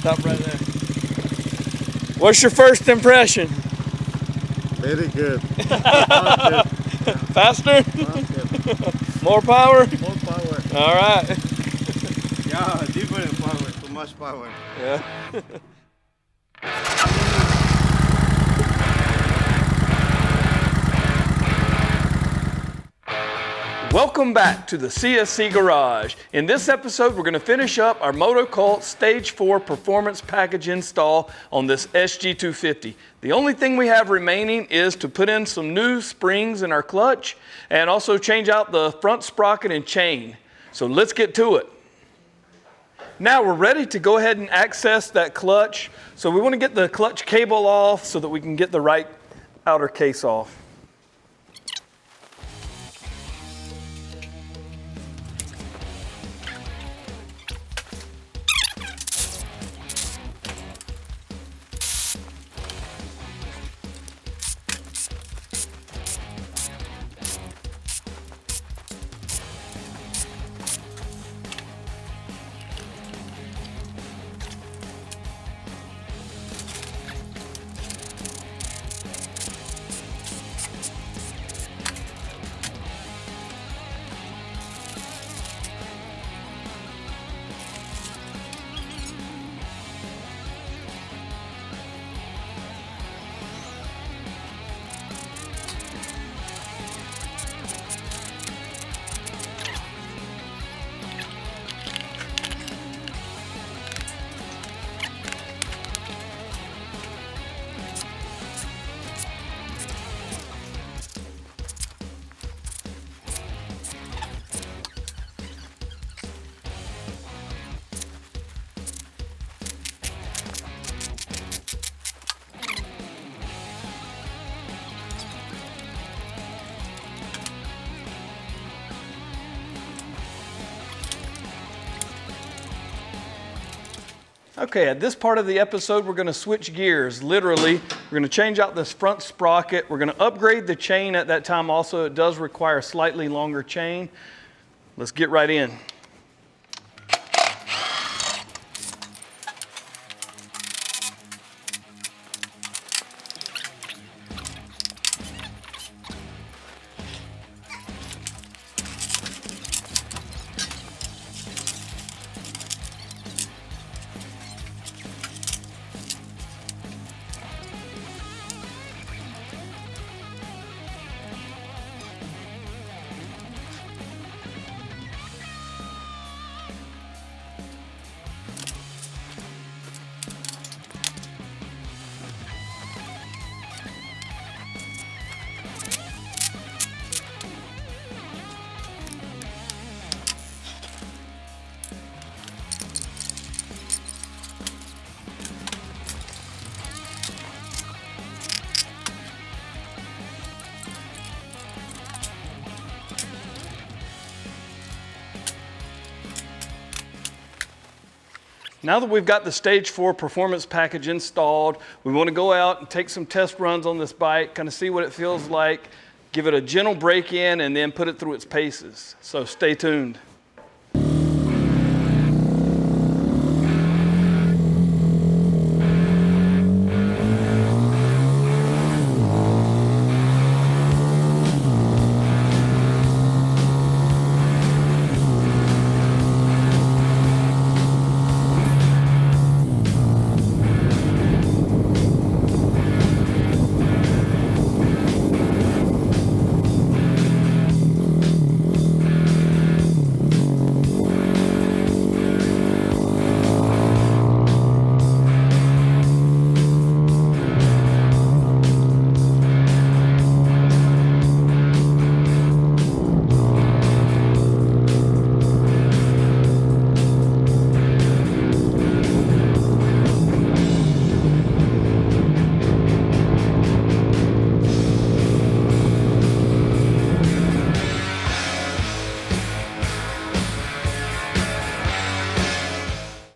Stop right there. What's your first impression? Very good. Faster? More power? More power. All right. Yeah, different power. Too much power. Yeah. Welcome back to the CSC Garage. In this episode, we're going to finish up our MotoCult Stage 4 Performance Package install on this SG250. The only thing we have remaining is to put in some new springs in our clutch and also change out the front sprocket and chain. So let's get to it. Now we're ready to go ahead and access that clutch. So we want to get the clutch cable off so that we can get the right outer case off. Okay, at this part of the episode, we're going to switch gears. Literally, we're going to change out this front sprocket. We're going to upgrade the chain at that time also. It does require a slightly longer chain. Let's get right in. Now that we've got the Stage 4 Performance Package installed, we want to go out and take some test runs on this bike, kind of see what it feels like, give it a gentle break in, and then put it through its paces. So stay tuned.